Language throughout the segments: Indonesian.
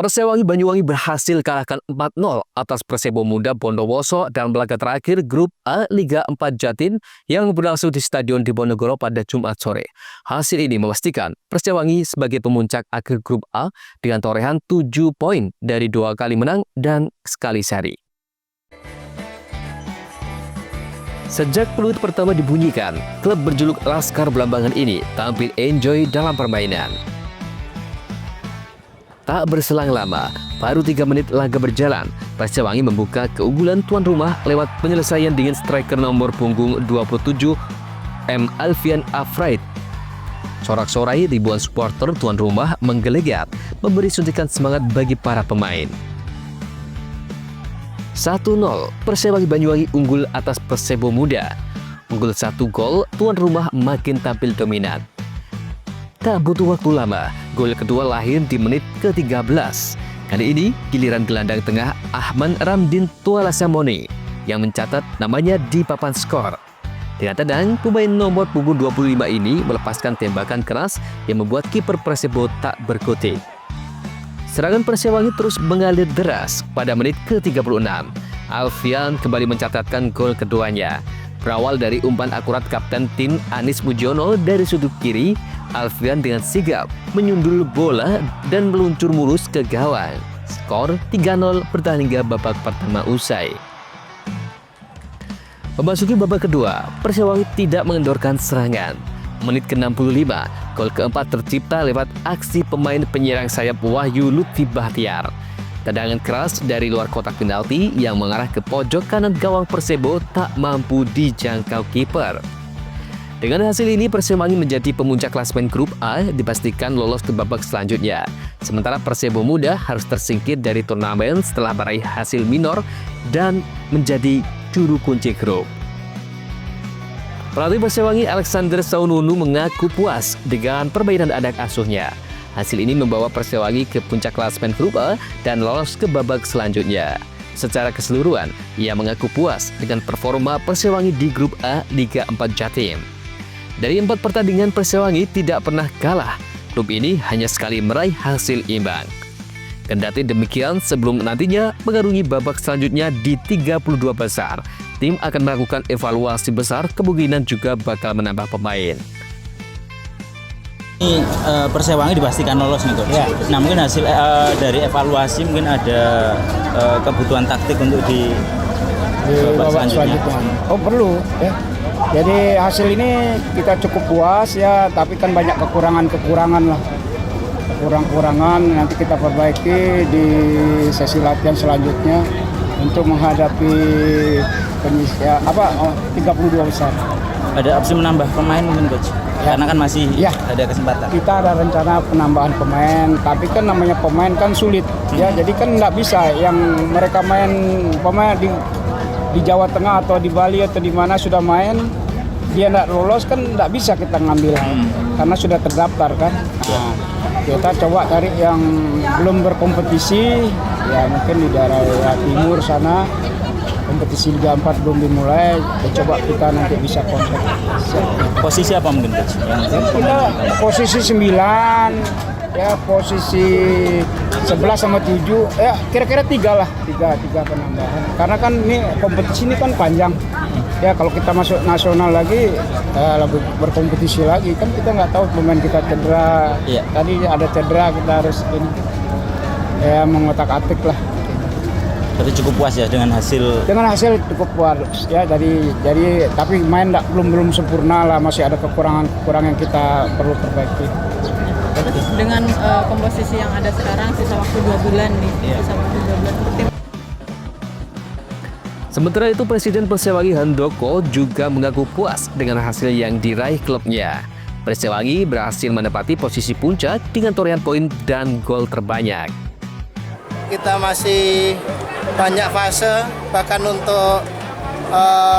Persewangi Banyuwangi berhasil kalahkan 4-0 atas Persebo Muda Bondowoso dalam laga terakhir Grup A Liga 4 Jatim yang berlangsung di Stadion Diponegoro pada Jumat sore. Hasil ini memastikan Persewangi sebagai pemuncak akhir Grup A dengan torehan 7 poin dari 2 kali menang dan sekali seri. Sejak peluit pertama dibunyikan, klub berjuluk Laskar Belambangan ini tampil enjoy dalam permainan. Tak berselang lama, baru 3 menit laga berjalan, Persewangi membuka keunggulan tuan rumah lewat penyelesaian dengan striker nomor punggung 27 M. Alfian Afraid. Sorak-sorai ribuan supporter tuan rumah menggelegar, memberi suntikan semangat bagi para pemain. 1-0, Persewangi Banyuwangi unggul atas Persebo Muda. Unggul 1 gol, tuan rumah makin tampil dominan. Tak butuh waktu lama, gol kedua lahir di menit ke-13. Kali ini, giliran gelandang tengah Ahman Ramdin Tualasamoni yang mencatat namanya di papan skor. Dengan tenang, pemain nomor punggung 25 ini melepaskan tembakan keras yang membuat kiper Persebo tak berkutik. Serangan Persewangi terus mengalir deras pada menit ke-36. Alfian kembali mencatatkan gol keduanya. Berawal dari umpan akurat kapten tim Anis Mujiono dari sudut kiri, Alfian dengan sigap menyundul bola dan meluncur mulus ke gawang. Skor 3-0 bertahan hingga babak pertama usai. Memasuki babak kedua, Persewangi tidak mengendorkan serangan. Menit ke-65, gol keempat tercipta lewat aksi pemain penyerang sayap Wahyu Lutfi Bahtiar. Tendangan keras dari luar kotak penalti yang mengarah ke pojok kanan gawang Persebo tak mampu dijangkau kiper. Dengan hasil ini, Persewangi menjadi pemuncak klasemen Grup A dipastikan lolos ke babak selanjutnya. Sementara Persebo Muda harus tersingkir dari turnamen setelah meraih hasil minor dan menjadi juru kunci grup. Pelatih Persewangi Alexander Saununu mengaku puas dengan permainan anak asuhnya. Hasil ini membawa Persewangi ke puncak klasemen Grup A dan lolos ke babak selanjutnya. Secara keseluruhan, ia mengaku puas dengan performa Persewangi di Grup A Liga 4 Jatim. Dari 4 pertandingan, Persewangi tidak pernah kalah. Klub ini hanya sekali meraih hasil imbang. Kendati demikian, sebelum nantinya mengarungi babak selanjutnya di 32 besar, tim akan melakukan evaluasi besar, kemungkinan juga bakal menambah pemain. Ini Persewangi dipastikan lolos nih, Coach. Ya. Nah, mungkin hasil dari evaluasi mungkin ada kebutuhan taktik untuk di babak selanjutnya. Oh, perlu ya. Jadi hasil ini kita cukup puas ya, tapi kan banyak kekurangan lah. Kekurangan nanti kita perbaiki di sesi latihan selanjutnya untuk menghadapi 32 besar. Ada opsi menambah pemain mungkin, Coach? Ya. Karena kan masih ada kesempatan. Kita ada rencana penambahan pemain, tapi kan namanya pemain kan sulit ya. Jadi kan nggak bisa yang mereka pemain di Jawa Tengah atau di Bali atau di mana sudah main, dia nggak lolos kan nggak bisa kita ngambil karena sudah terdaftar kan. Nah, kita coba cari yang belum berkompetisi ya, mungkin di daerah timur sana kompetisi Liga 4 belum dimulai, coba kita nanti bisa kontak. Posisi apa mungkin, Coach? Kita posisi 9 ya, posisi 11 sama 7 ya, kira-kira 3 penambahan karena kan ini kompetisi ini kan panjang ya. Kalau kita masuk nasional lagi lebih berkompetisi lagi kan, kita nggak tahu pemain kita cedera. Tadi ada cedera, kita harus ini ya mengotak-atik lah. Berarti cukup puas ya dengan hasil cukup puas ya. Jadi tapi main belum sempurna lah, masih ada kekurangan yang kita perlu perbaiki. Dengan komposisi yang ada sekarang, sisa waktu 2 bulan nih, sisa waktu 2 bulan tim. Sementara itu, Presiden Persewangi Handoko juga mengaku puas dengan hasil yang diraih klubnya. Persewangi berhasil menempati posisi puncak dengan torehan poin dan gol terbanyak. Kita masih banyak fase, bahkan untuk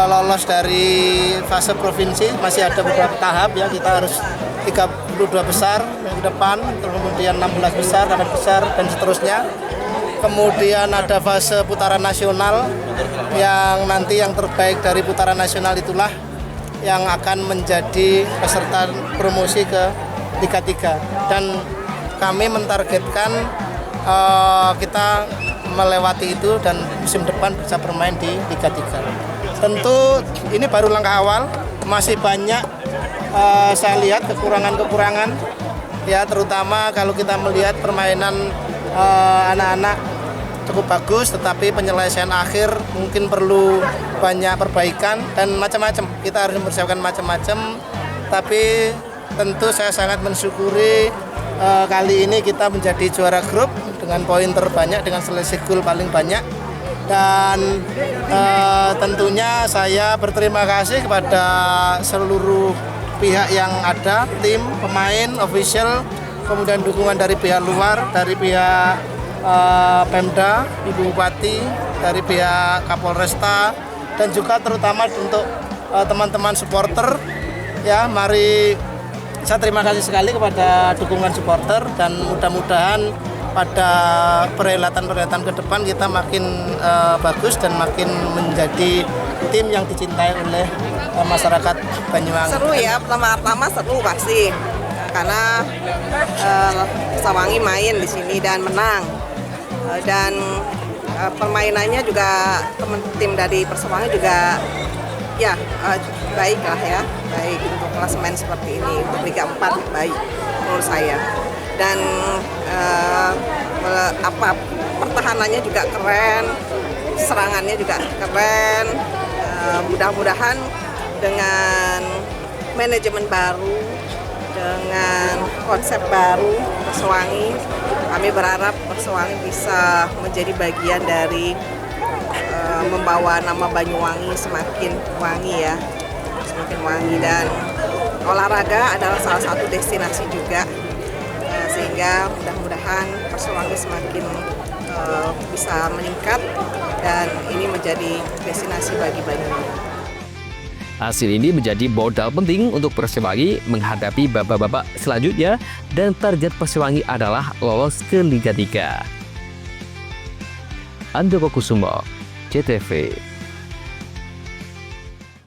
lolos dari fase provinsi masih ada beberapa tahap ya. Kita harus 32 besar yang ke depan, kemudian 16 besar, 8 besar, dan seterusnya. Kemudian ada fase putaran nasional yang nanti yang terbaik dari putaran nasional itulah yang akan menjadi peserta promosi ke Liga 3. Dan kami mentargetkan kita melewati itu dan musim depan bisa bermain di Liga 3. Tentu ini baru langkah awal, masih banyak saya lihat kekurangan-kekurangan ya, terutama kalau kita melihat permainan anak-anak cukup bagus, tetapi penyelesaian akhir mungkin perlu banyak perbaikan dan macam-macam. Kita harus mempersiapkan macam-macam, tapi tentu saya sangat mensyukuri kali ini kita menjadi juara grup dengan poin terbanyak, dengan selisih gol paling banyak. Dan tentunya saya berterima kasih kepada seluruh pihak yang ada, tim, pemain, official, kemudian dukungan dari pihak luar, dari pihak Pemda, Ibu Bupati, dari pihak Kapolresta, dan juga terutama untuk teman-teman supporter. Ya, mari saya terima kasih sekali kepada dukungan supporter dan mudah-mudahan pada perhelatan-perhelatan ke depan kita makin bagus dan makin menjadi tim yang dicintai oleh masyarakat Banyuwangi. Seru ya, pertama-tama seru pasti karena Sawangi main di sini dan menang, dan permainannya juga tim dari Persawangi juga ya baik lah ya, baik untuk klasemen seperti ini, untuk Liga 4 baik menurut saya. Dan pertahanannya juga keren, serangannya juga keren. Mudah-mudahan dengan manajemen baru, dengan konsep baru Persawangi, kami berharap Persawangi bisa menjadi bagian dari membawa nama Banyuwangi semakin wangi ya, semakin wangi. Dan olahraga adalah salah satu destinasi juga, sehingga mudah-mudahan Persawangi semakin bisa meningkat dan ini menjadi destinasi bagi Banyuwangi. Hasil ini menjadi modal penting untuk Persewangi menghadapi babak-babak selanjutnya dan target Persewangi adalah lolos ke Liga 3. Andoko Kusumo, CTV.